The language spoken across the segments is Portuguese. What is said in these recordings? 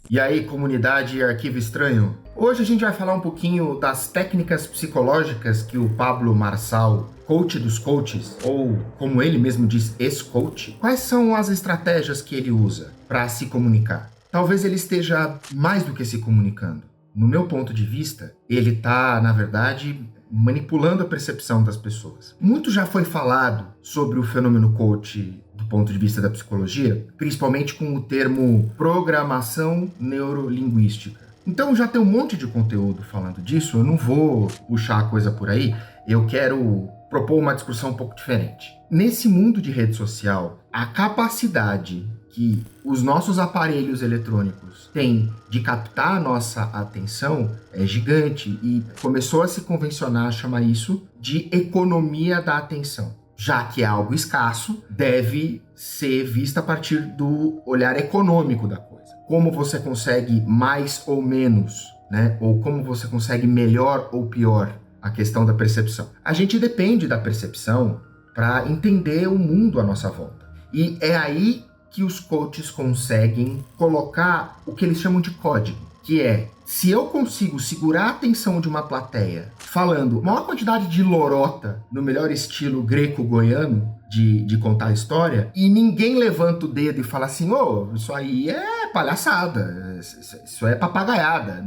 E aí, comunidade Arquivo Estranho? Hoje a gente vai falar um pouquinho das técnicas psicológicas que o Pablo Marçal, coach dos coaches, ou como ele mesmo diz, ex-coach, quais são as estratégias que ele usa para se comunicar? Talvez ele esteja mais do que se comunicando. No meu ponto de vista, ele está, na verdade, manipulando a percepção das pessoas. Muito já foi falado sobre o fenômeno coach do ponto de vista da psicologia, principalmente com o termo programação neurolinguística. Então já tem um monte de conteúdo falando disso, eu não vou puxar a coisa por aí, eu quero propor uma discussão um pouco diferente. Nesse mundo de rede social, a capacidade que os nossos aparelhos eletrônicos têm de captar a nossa atenção é gigante e começou a se convencionar a chamar isso de economia da atenção. Já que é algo escasso, deve ser vista a partir do olhar econômico da coisa. Como você consegue mais ou menos, né? Ou como você consegue melhor ou pior a questão da percepção. A gente depende da percepção para entender o mundo à nossa volta. E é aí que os coaches conseguem colocar o que eles chamam de código, que é, se eu consigo segurar a atenção de uma plateia falando maior quantidade de lorota, no melhor estilo greco-goiano de contar a história, e ninguém levanta o dedo e fala assim, isso aí é palhaçada, isso é papagaiada,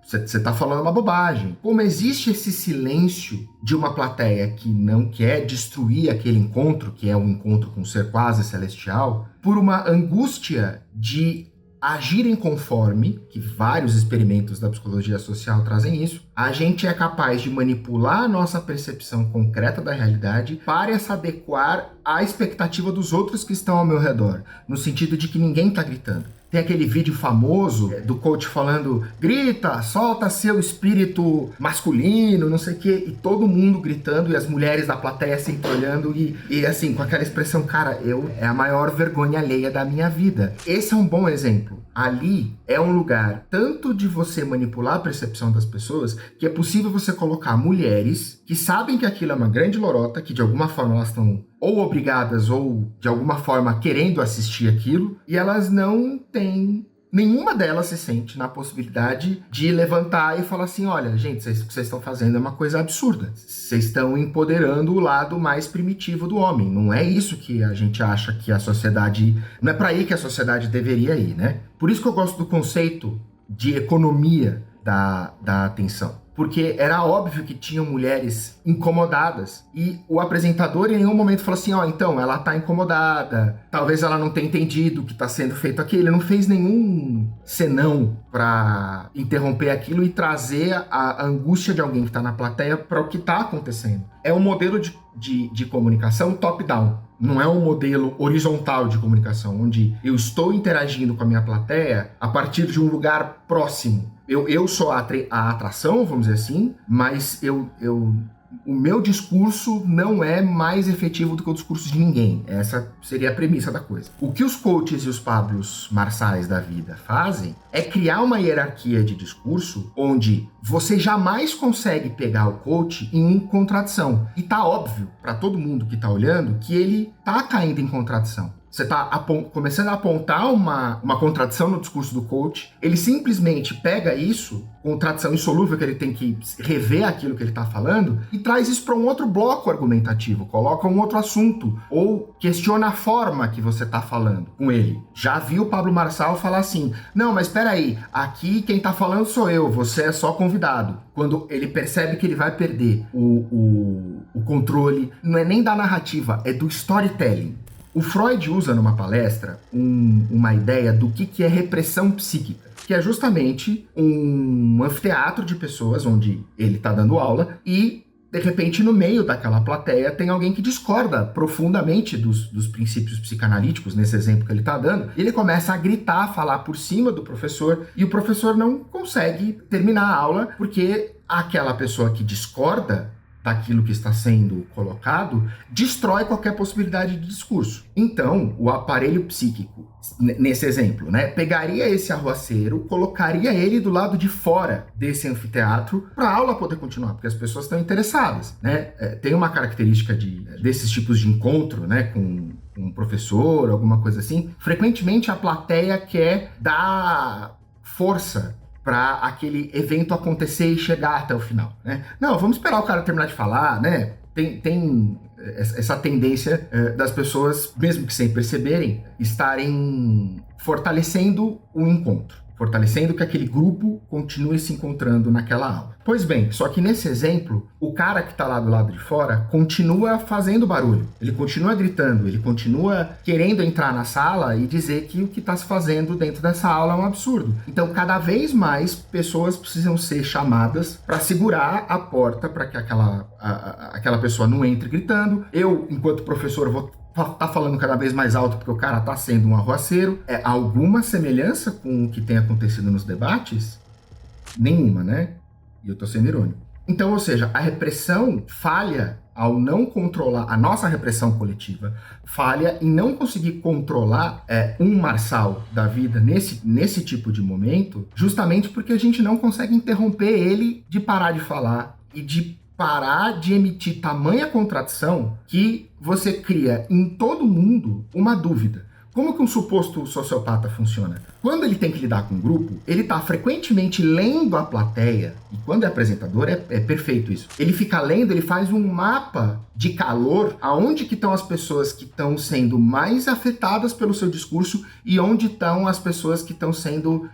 você tá falando uma bobagem. Como existe esse silêncio de uma plateia que não quer destruir aquele encontro, que é um encontro com um ser quase celestial, por uma angústia de agirem conforme, que vários experimentos da psicologia social trazem isso, a gente é capaz de manipular a nossa percepção concreta da realidade para se adequar à expectativa dos outros que estão ao meu redor, no sentido de que ninguém está gritando. Tem aquele vídeo famoso do coach falando, grita, solta seu espírito masculino, não sei o quê, e todo mundo gritando e as mulheres da plateia sempre olhando e assim, com aquela expressão, cara, é a maior vergonha alheia da minha vida. Esse é um bom exemplo. Ali é um lugar tanto de você manipular a percepção das pessoas, que é possível você colocar mulheres que sabem que aquilo é uma grande lorota, que de alguma forma elas estão ou obrigadas ou de alguma forma querendo assistir aquilo, e elas não têm, nenhuma delas se sente na possibilidade de levantar e falar assim, olha, gente, o que vocês estão fazendo é uma coisa absurda. Vocês estão empoderando o lado mais primitivo do homem. Não é isso que a gente acha que a sociedade... Não é para aí que a sociedade deveria ir, né? Por isso que eu gosto do conceito de economia da atenção. Porque era óbvio que tinham mulheres incomodadas e o apresentador em nenhum momento falou assim, então, ela tá incomodada, talvez ela não tenha entendido o que tá sendo feito aqui. Ele não fez nenhum senão para interromper aquilo e trazer a angústia de alguém que tá na plateia para o que tá acontecendo. É um modelo de comunicação top-down. Não é um modelo horizontal de comunicação, onde eu estou interagindo com a minha plateia a partir de um lugar próximo. Eu sou a atração, vamos dizer assim, mas o meu discurso não é mais efetivo do que o discurso de ninguém. Essa seria a premissa da coisa. O que os coaches e os Pablos Marçais da vida fazem é criar uma hierarquia de discurso onde você jamais consegue pegar o coach em contradição. E tá óbvio para todo mundo que tá olhando que ele tá caindo em contradição. Você está começando a apontar uma contradição no discurso do coach, ele simplesmente pega isso, contradição insolúvel que ele tem que rever aquilo que ele está falando, e traz isso para um outro bloco argumentativo, coloca um outro assunto, ou questiona a forma que você está falando com ele. Já vi o Pablo Marçal falar assim, não, mas espera aí, aqui quem está falando sou eu, você é só convidado. Quando ele percebe que ele vai perder o controle, não é nem da narrativa, é do storytelling. O Freud usa numa palestra uma ideia do que é repressão psíquica, que é justamente um anfiteatro de pessoas onde ele está dando aula e, de repente, no meio daquela plateia tem alguém que discorda profundamente dos princípios psicanalíticos, nesse exemplo que ele está dando, e ele começa a gritar, a falar por cima do professor, e o professor não consegue terminar a aula porque aquela pessoa que discorda daquilo que está sendo colocado, destrói qualquer possibilidade de discurso. Então, o aparelho psíquico, nesse exemplo, né, pegaria esse arruaceiro, colocaria ele do lado de fora desse anfiteatro para a aula poder continuar, porque as pessoas estão interessadas, né? Tem uma característica desses tipos de encontro, né, com um professor, alguma coisa assim. Frequentemente a plateia quer dar força para aquele evento acontecer e chegar até o final, né? Não, vamos esperar o cara terminar de falar, né? Tem essa tendência das pessoas, mesmo que sem perceberem, estarem fortalecendo o encontro, fortalecendo que aquele grupo continue se encontrando naquela aula. Pois bem, só que nesse exemplo, o cara que está lá do lado de fora continua fazendo barulho, ele continua gritando, ele continua querendo entrar na sala e dizer que o que está se fazendo dentro dessa aula é um absurdo. Então, cada vez mais pessoas precisam ser chamadas para segurar a porta para que aquela pessoa não entre gritando. Eu, enquanto professor, vou tá falando cada vez mais alto porque o cara tá sendo um arruaceiro. É alguma semelhança com o que tem acontecido nos debates? Nenhuma, né? E eu tô sendo irônico. Então, ou seja, a repressão falha ao não controlar, a nossa repressão coletiva falha em não conseguir controlar um Marçal da vida nesse tipo de momento, justamente porque a gente não consegue interromper ele de parar de falar e de parar de emitir tamanha contradição que você cria em todo mundo uma dúvida. Como que um suposto sociopata funciona? Quando ele tem que lidar com um grupo, ele está frequentemente lendo a plateia, e quando é apresentador é perfeito isso. Ele fica lendo, ele faz um mapa de calor, aonde que estão as pessoas que estão sendo mais afetadas pelo seu discurso e onde estão as pessoas que estão sendo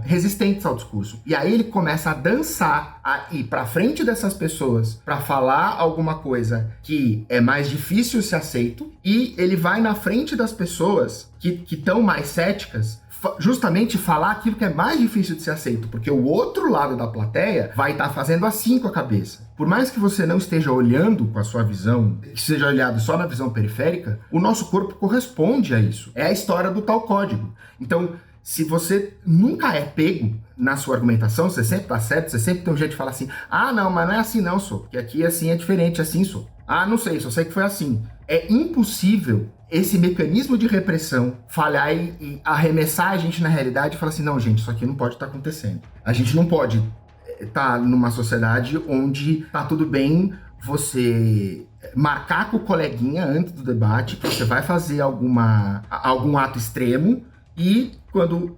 resistentes ao discurso. E aí ele começa a dançar, a ir para frente dessas pessoas para falar alguma coisa que é mais difícil ser aceito, e ele vai na frente das pessoas que estão mais céticas, justamente falar aquilo que é mais difícil de ser aceito, porque o outro lado da plateia vai estar fazendo assim com a cabeça. Por mais que você não esteja olhando com a sua visão, que seja olhado só na visão periférica, o nosso corpo corresponde a isso. É a história do tal código. Então, se você nunca é pego na sua argumentação, você sempre tá certo, você sempre tem um jeito de falar assim, ah, não, mas não é assim não, sou, porque aqui assim é diferente, assim sou. Ah, não sei, só sei que foi assim. É impossível esse mecanismo de repressão falhar e arremessar a gente na realidade e falar assim, não, gente, isso aqui não pode estar acontecendo. A gente não pode estar numa sociedade onde tá tudo bem você marcar com o coleguinha antes do debate que você vai fazer algum ato extremo e quando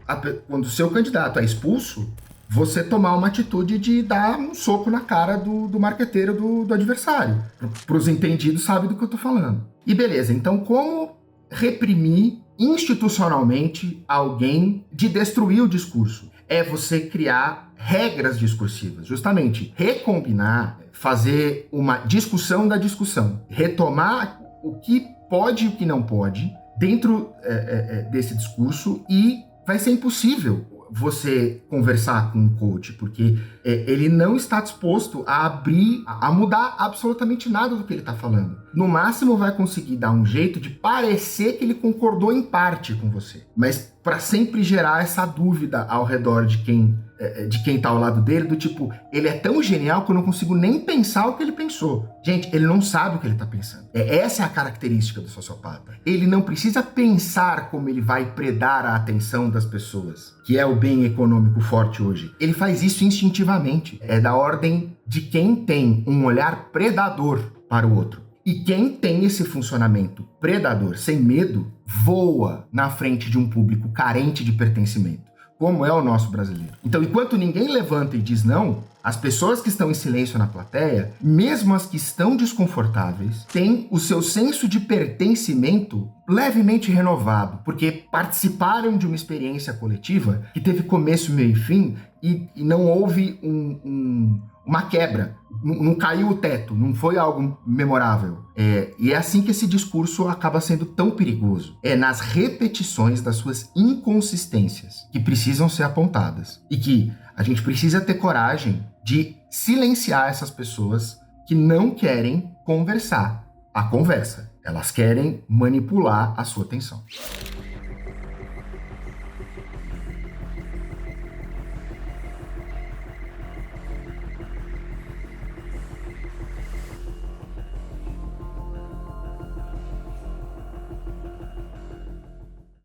o seu candidato é expulso, você tomar uma atitude de dar um soco na cara do marqueteiro do adversário. Para os entendidos, sabe do que eu tô falando. E beleza, então como reprimir institucionalmente alguém de destruir o discurso? É você criar regras discursivas, justamente recombinar, fazer uma discussão da discussão, retomar o que pode e o que não pode dentro desse discurso, e vai ser impossível você conversar com um coach, porque ele não está disposto a abrir, a mudar absolutamente nada do que ele está falando. No máximo vai conseguir dar um jeito de parecer que ele concordou em parte com você, mas para sempre gerar essa dúvida ao redor de quem está ao lado dele, do tipo, ele é tão genial que eu não consigo nem pensar o que ele pensou. Gente, ele não sabe o que ele está pensando. Essa é a característica do sociopata. Ele não precisa pensar como ele vai predar a atenção das pessoas, que é o bem econômico forte hoje. Ele faz isso instintivamente. É da ordem de quem tem um olhar predador para o outro. E quem tem esse funcionamento predador, sem medo, voa na frente de um público carente de pertencimento, como é o nosso brasileiro. Então, enquanto ninguém levanta e diz não, as pessoas que estão em silêncio na plateia, mesmo as que estão desconfortáveis, têm o seu senso de pertencimento levemente renovado, porque participaram de uma experiência coletiva que teve começo, meio e fim, e não houve uma quebra, não caiu o teto, não foi algo memorável. E é assim que esse discurso acaba sendo tão perigoso. É nas repetições das suas inconsistências que precisam ser apontadas. E que a gente precisa ter coragem de silenciar essas pessoas que não querem conversar a conversa. Elas querem manipular a sua atenção.